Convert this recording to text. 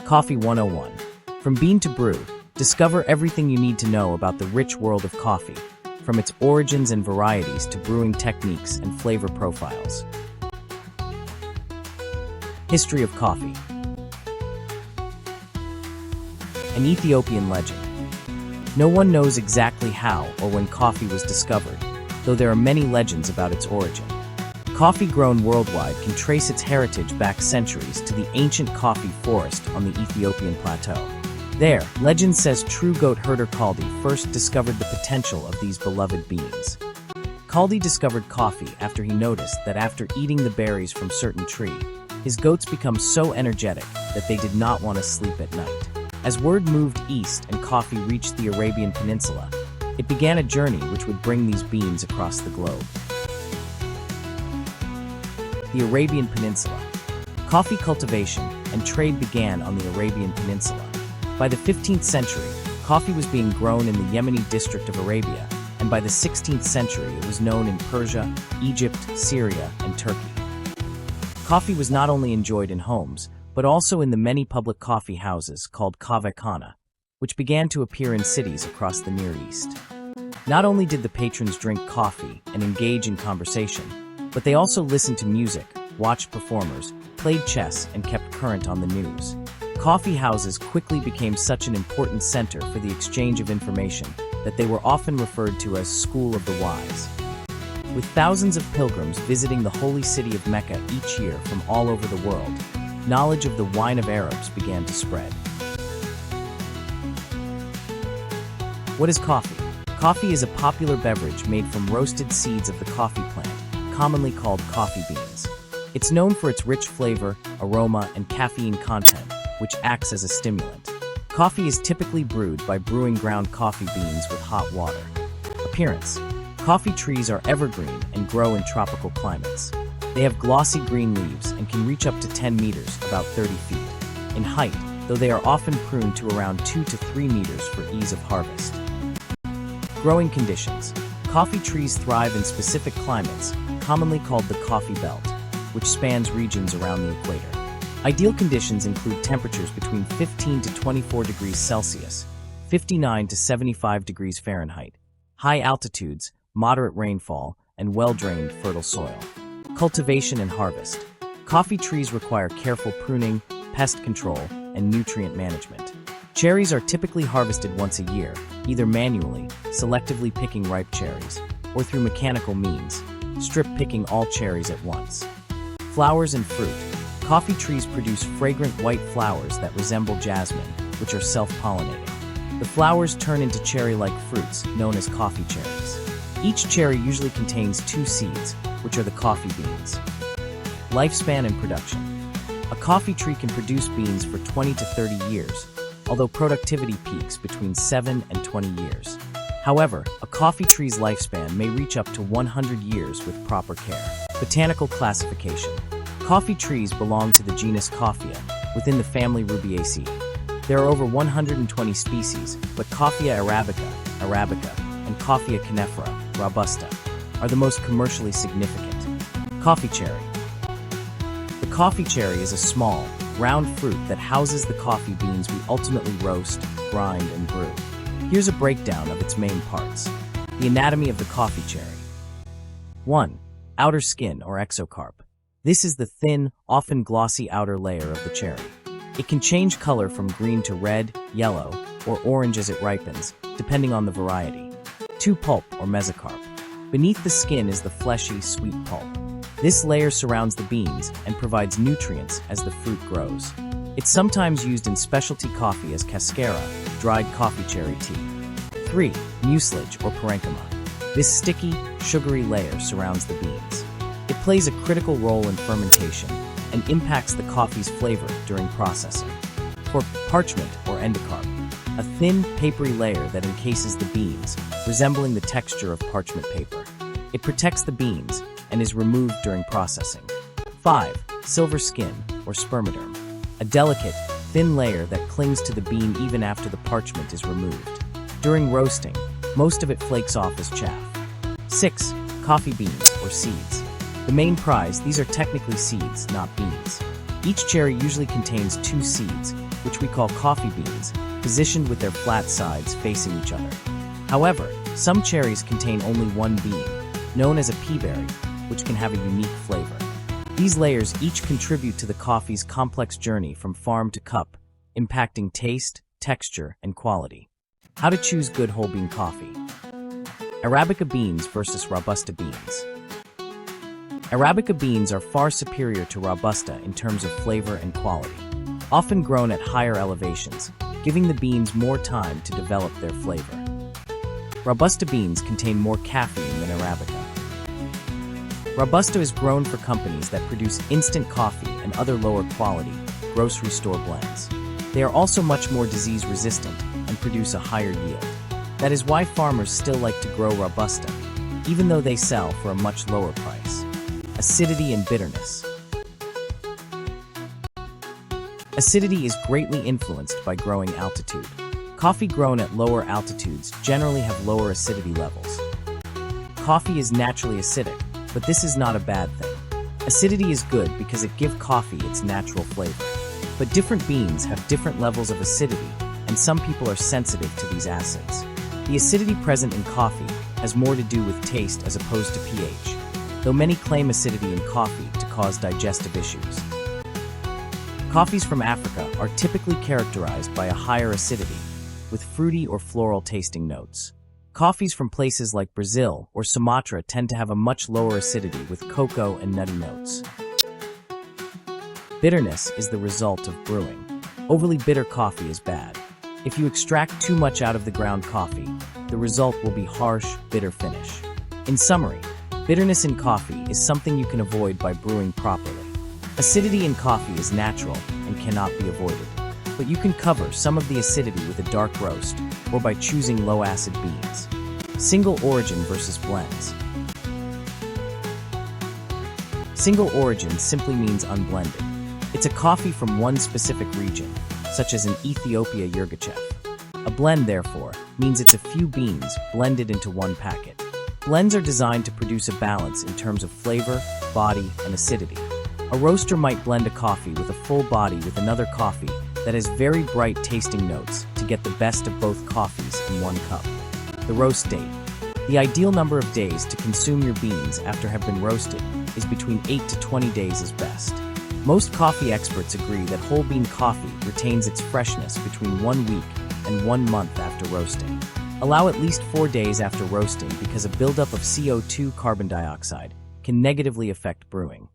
Coffee 101. From bean to brew, discover everything you need to know about the rich world of coffee, from its origins and varieties to brewing techniques and flavor profiles. History of coffee. An Ethiopian legend. No one knows exactly how or when coffee was discovered, though there are many legends about its origin. Coffee grown worldwide can trace its heritage back centuries to the ancient coffee forest on the Ethiopian plateau. There, legend says true goat herder Kaldi first discovered the potential of these beloved beans. Kaldi discovered coffee after he noticed that after eating the berries from certain tree, his goats become so energetic that they did not want to sleep at night. As word moved east and coffee reached the Arabian Peninsula, it began a journey which would bring these beans across the globe. The Arabian Peninsula. Coffee cultivation and trade began on the Arabian Peninsula. By the 15th century, coffee was being grown in the Yemeni district of Arabia, and by the 16th century it was known in Persia, Egypt, Syria, and Turkey. Coffee was not only enjoyed in homes, but also in the many public coffee houses called kahvekhana, which began to appear in cities across the Near East. Not only did the patrons drink coffee and engage in conversation, but they also listened to music, watched performers, played chess, and kept current on the news. Coffee houses quickly became such an important center for the exchange of information that they were often referred to as School of the Wise. With thousands of pilgrims visiting the holy city of Mecca each year from all over the world, knowledge of the wine of Arabs began to spread. What is coffee? Coffee is a popular beverage made from roasted seeds of the coffee plant, commonly called coffee beans. It's known for its rich flavor, aroma, and caffeine content, which acts as a stimulant. Coffee is typically brewed by brewing ground coffee beans with hot water. Appearance. Coffee trees are evergreen and grow in tropical climates. They have glossy green leaves and can reach up to 10 meters, about 30 feet, in height, though they are often pruned to around 2 to 3 meters for ease of harvest. Growing conditions. Coffee trees thrive in specific climates, commonly called the coffee belt, which spans regions around the equator. Ideal conditions include temperatures between 15 to 24 degrees Celsius, 59 to 75 degrees Fahrenheit, high altitudes, moderate rainfall, and well-drained fertile soil. Cultivation and harvest. Coffee trees require careful pruning, pest control, and nutrient management. Cherries are typically harvested once a year, either manually, selectively picking ripe cherries, or through mechanical means, strip picking all cherries at once. Flowers and fruit. Coffee trees produce fragrant white flowers that resemble jasmine, which are self-pollinating. The flowers turn into cherry-like fruits, known as coffee cherries. Each cherry usually contains 2 seeds, which are the coffee beans. Lifespan and production. A coffee tree can produce beans for 20 to 30 years, although productivity peaks between 7 and 20 years. However, a coffee tree's lifespan may reach up to 100 years with proper care. Botanical classification. Coffee trees belong to the genus Coffea, within the family Rubiaceae. There are over 120 species, but Coffea arabica, and Coffea canephora, robusta, are the most commercially significant. Coffee cherry. The coffee cherry is a small, round fruit that houses the coffee beans we ultimately roast, grind, and brew. Here's a breakdown of its main parts. The anatomy of the coffee cherry. 1. Outer skin or exocarp. This is the thin, often glossy outer layer of the cherry. It can change color from green to red, yellow, or orange as it ripens, depending on the variety. 2. Pulp or mesocarp. Beneath the skin is the fleshy, sweet pulp. This layer surrounds the beans and provides nutrients as the fruit grows. It's sometimes used in specialty coffee as cascara, dried coffee cherry tea. 3. Mucilage or parenchyma. This sticky, sugary layer surrounds the beans. It plays a critical role in fermentation and impacts the coffee's flavor during processing. 4. Parchment or endocarp. A thin, papery layer that encases the beans, resembling the texture of parchment paper. It protects the beans and is removed during processing. 5. Silver skin or spermaderm. A delicate, thin layer that clings to the bean even after the parchment is removed. During roasting, most of it flakes off as chaff. 6. Coffee beans or seeds. The main prize, these are technically seeds, not beans. Each cherry usually contains 2 seeds, which we call coffee beans, positioned with their flat sides facing each other. However, some cherries contain only 1 bean, known as a pea berry, which can have a unique flavor. These layers each contribute to the coffee's complex journey from farm to cup, impacting taste, texture, and quality. How to choose good whole bean coffee. Arabica beans versus Robusta beans. Arabica beans are far superior to Robusta in terms of flavor and quality, often grown at higher elevations, giving the beans more time to develop their flavor. Robusta beans contain more caffeine than Arabica. Robusta is grown for companies that produce instant coffee and other lower quality, grocery store blends. They are also much more disease resistant and produce a higher yield. That is why farmers still like to grow Robusta, even though they sell for a much lower price. Acidity and bitterness. Acidity is greatly influenced by growing altitude. Coffee grown at lower altitudes generally have lower acidity levels. Coffee is naturally acidic, but this is not a bad thing. Acidity is good because it gives coffee its natural flavor. But different beans have different levels of acidity, and some people are sensitive to these acids. The acidity present in coffee has more to do with taste as opposed to pH, though many claim acidity in coffee to cause digestive issues. Coffees from Africa are typically characterized by a higher acidity, with fruity or floral tasting notes. Coffees from places like Brazil or Sumatra tend to have a much lower acidity with cocoa and nutty notes. Bitterness is the result of brewing. Overly bitter coffee is bad. If you extract too much out of the ground coffee, the result will be harsh, bitter finish. In summary, bitterness in coffee is something you can avoid by brewing properly. Acidity in coffee is natural and cannot be avoided, but you can cover some of the acidity with a dark roast or by choosing low-acid beans. Single origin versus blends. Single origin simply means unblended. It's a coffee from one specific region, such as in Ethiopia Yirgacheffe. A blend, therefore, means it's a few beans blended into one packet. Blends are designed to produce a balance in terms of flavor, body, and acidity. A roaster might blend a coffee with a full body with another coffee that has very bright tasting notes to get the best of both coffees in one cup. The roast date. The ideal number of days to consume your beans after have been roasted is between 8 to 20 days is best. Most coffee experts agree that whole bean coffee retains its freshness between 1 week and 1 month after roasting. Allow at least 4 days after roasting because a buildup of CO2 carbon dioxide can negatively affect brewing.